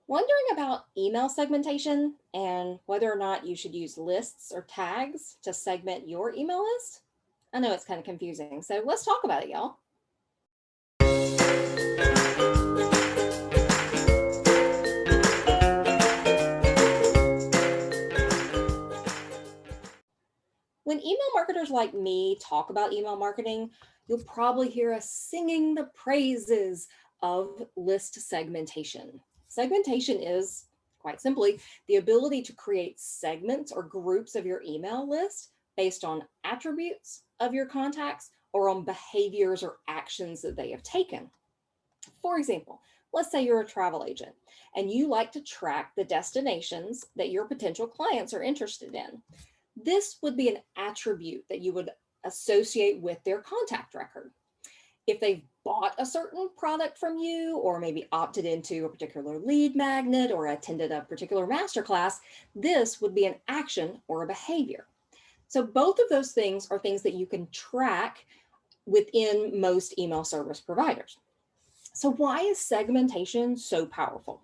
Wondering about email segmentation and whether or not you should use lists or tags to segment your email list? I know it's kind of confusing, so let's talk about it, y'all. When email marketers like me talk about email marketing, you'll probably hear us singing the praises of list segmentation. Segmentation is, quite simply, the ability to create segments or groups of your email list based on attributes of your contacts or on behaviors or actions that they have taken. For example, let's say you're a travel agent and you like to track the destinations that your potential clients are interested in. This would be an attribute that you would associate with their contact record. If they've bought a certain product from you, or maybe opted into a particular lead magnet or attended a particular masterclass, this would be an action or a behavior. So both of those things are things that you can track within most email service providers. So why is segmentation so powerful?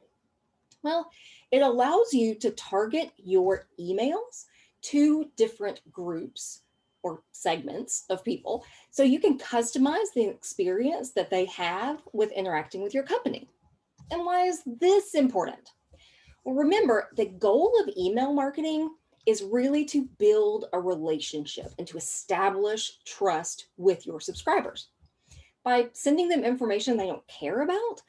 Well, it allows you to target your emails to different groups or segments of people so you can customize the experience that they have with interacting with your company. And why is this important? Well, remember, the goal of email marketing is really to build a relationship and to establish trust with your subscribers. By sending them information they don't care about,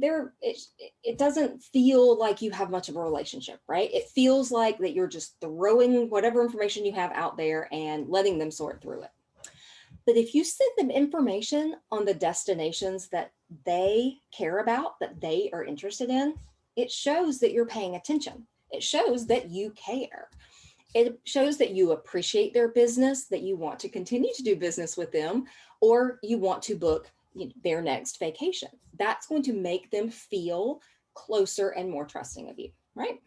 it doesn't feel like you have much of a relationship, right? It feels like that you're just throwing whatever information you have out there and letting them sort through it. But if you send them information on the destinations that they care about, that they are interested in, it shows that you're paying attention. It shows that you care. It shows that you appreciate their business, that you want to continue to do business with them, or you want to book their next vacation. That's going to make them feel closer and more trusting of you, right?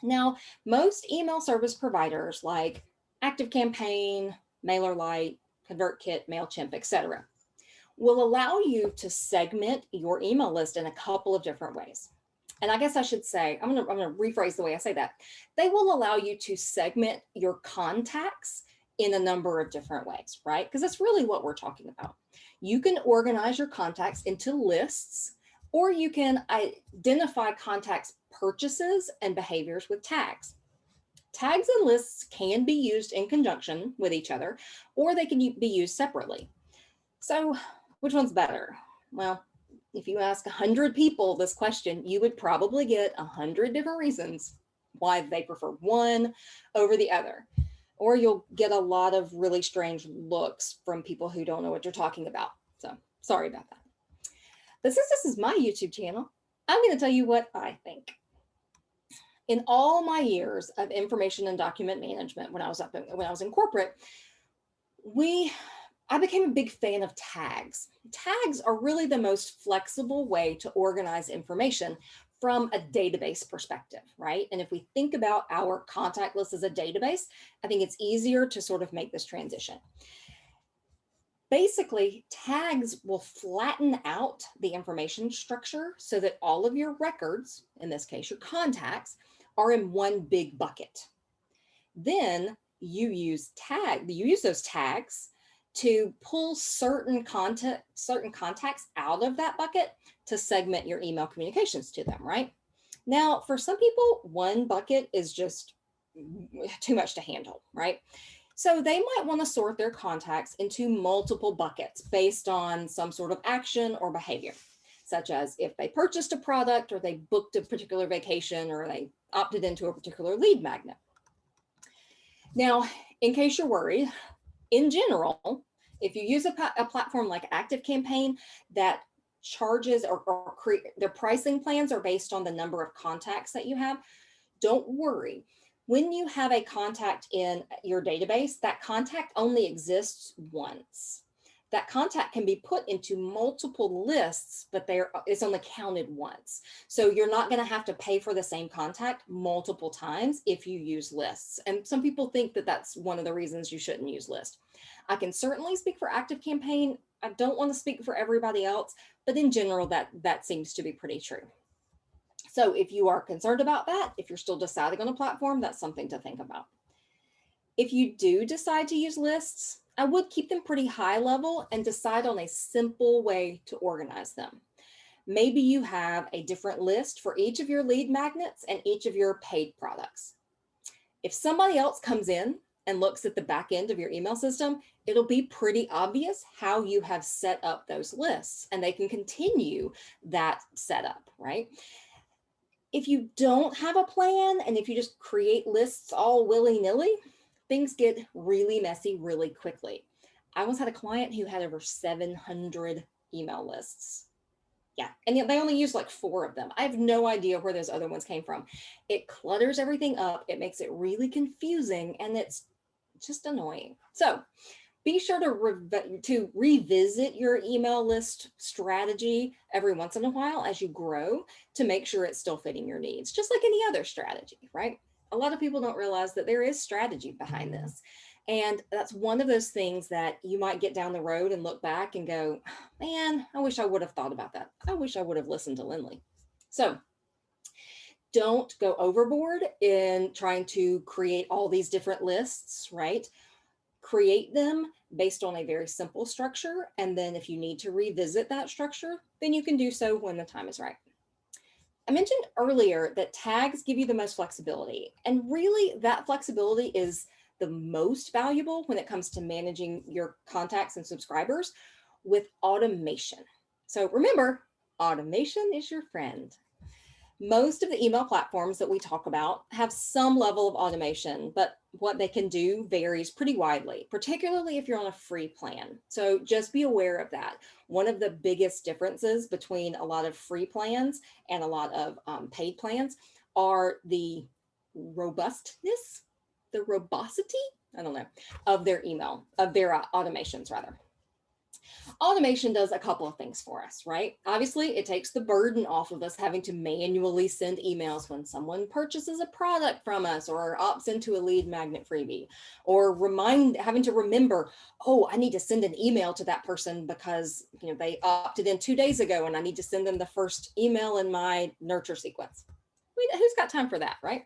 Now, most email service providers like ActiveCampaign, MailerLite, ConvertKit, MailChimp, etc., will allow you to segment your email list in a couple of different ways. And I guess I should say, I'm going to rephrase the way I say that. They will allow you to segment your contacts in a number of different ways, right? Because that's really what we're talking about. You can organize your contacts into lists, or you can identify contacts' purchases and behaviors with tags. Tags and lists can be used in conjunction with each other, or they can be used separately. So which one's better? Well, if you ask 100 people this question, you would probably get 100 different reasons why they prefer one over the other. Or you'll get a lot of really strange looks from people who don't know what you're talking about. So sorry about that. But since this is my YouTube channel, I'm going to tell you what I think. In all my years of information and document management, when I was in corporate, I became a big fan of tags. Tags are really the most flexible way to organize information from a database perspective, right? And if we think about our contact list as a database, I think it's easier to sort of make this transition. Basically, tags will flatten out the information structure so that all of your records, in this case, your contacts, are in one big bucket. Then you use those tags to pull certain contacts out of that bucket to segment your email communications to them, right? Now, for some people, one bucket is just too much to handle, right? So they might want to sort their contacts into multiple buckets based on some sort of action or behavior, such as if they purchased a product or they booked a particular vacation or they opted into a particular lead magnet. Now, in case you're worried, in general, if you use a platform like ActiveCampaign that charges or their pricing plans are based on the number of contacts that you have, don't worry. When you have a contact in your database, that contact only exists once. That contact can be put into multiple lists, but it's only counted once. So you're not going to have to pay for the same contact multiple times if you use lists. And some people think that that's one of the reasons you shouldn't use lists. I can certainly speak for ActiveCampaign. I don't want to speak for everybody else, but in general, that seems to be pretty true. So if you are concerned about that, if you're still deciding on a platform, that's something to think about. If you do decide to use lists, I would keep them pretty high level and decide on a simple way to organize them. Maybe you have a different list for each of your lead magnets and each of your paid products. If somebody else comes in and looks at the back end of your email system, it'll be pretty obvious how you have set up those lists, and they can continue that setup, right? If you don't have a plan and if you just create lists all willy-nilly, things get really messy really quickly. I once had a client who had over 700 email lists. Yeah, and yet they only use like 4 of them. I have no idea where those other ones came from. It clutters everything up. It makes it really confusing, and it's just annoying. So be sure to revisit your email list strategy every once in a while as you grow to make sure it's still fitting your needs, just like any other strategy, right? A lot of people don't realize that there is strategy behind this. And that's one of those things that you might get down the road and look back and go, man, I wish I would have thought about that. I wish I would have listened to Lynley. So don't go overboard in trying to create all these different lists, right? Create them based on a very simple structure. And then if you need to revisit that structure, then you can do so when the time is right. I mentioned earlier that tags give you the most flexibility. And really that flexibility is the most valuable when it comes to managing your contacts and subscribers with automation. So remember, automation is your friend. Most of the email platforms that we talk about have some level of automation, but what they can do varies pretty widely, particularly if you're on a free plan. So just be aware of that. One of the biggest differences between a lot of free plans and a lot of paid plans are the robustness, the robustity, I don't know, of their email, of their automations rather. Automation does a couple of things for us, right? Obviously, it takes the burden off of us having to manually send emails when someone purchases a product from us or opts into a lead magnet freebie, or having to remember, oh, I need to send an email to that person because they opted in 2 days ago and I need to send them the first email in my nurture sequence. Who's got time for that, right?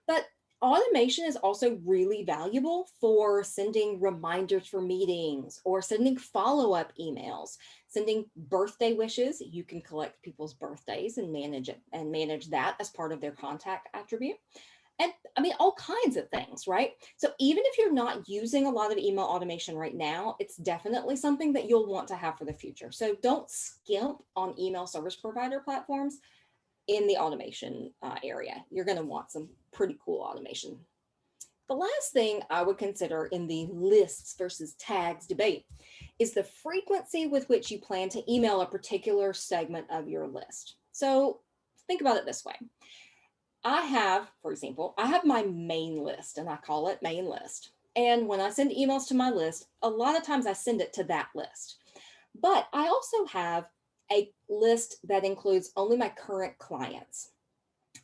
But automation is also really valuable for sending reminders for meetings or sending follow-up emails, sending birthday wishes. You can collect people's birthdays and manage that as part of their contact attribute. And I mean, all kinds of things, right? So even if you're not using a lot of email automation right now, it's definitely something that you'll want to have for the future. So don't skimp on email service provider platforms in the automation area. You're going to want some pretty cool automation. The last thing I would consider in the lists versus tags debate is the frequency with which you plan to email a particular segment of your list. So think about it this way. For example, I have my main list and I call it main list. And when I send emails to my list, a lot of times I send it to that list. But I also have a list that includes only my current clients.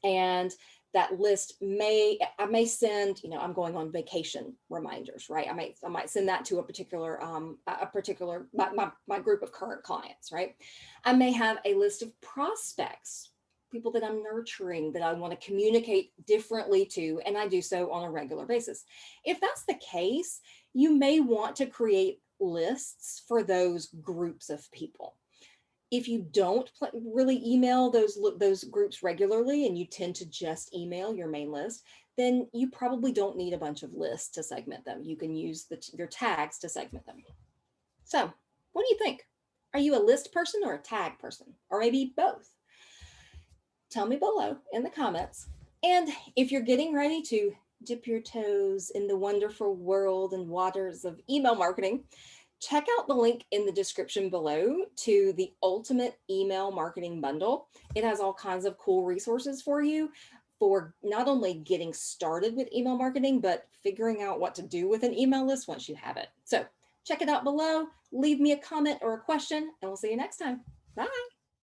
And that list I may send, I'm going on vacation reminders, right? I might send that to a particular my group of current clients, right? I may have a list of prospects, people that I'm nurturing that I want to communicate differently to, and I do so on a regular basis. If that's the case, you may want to create lists for those groups of people. If you don't really email those groups regularly and you tend to just email your main list, then you probably don't need a bunch of lists to segment them. You can use your tags to segment them. So what do you think? Are you a list person or a tag person? Or maybe both? Tell me below in the comments. And if you're getting ready to dip your toes in the wonderful world and waters of email marketing, check out the link in the description below to the Ultimate Email Marketing Bundle. It has all kinds of cool resources for you for not only getting started with email marketing, but figuring out what to do with an email list once you have it. So check it out below, leave me a comment or a question, and we'll see you next time. Bye.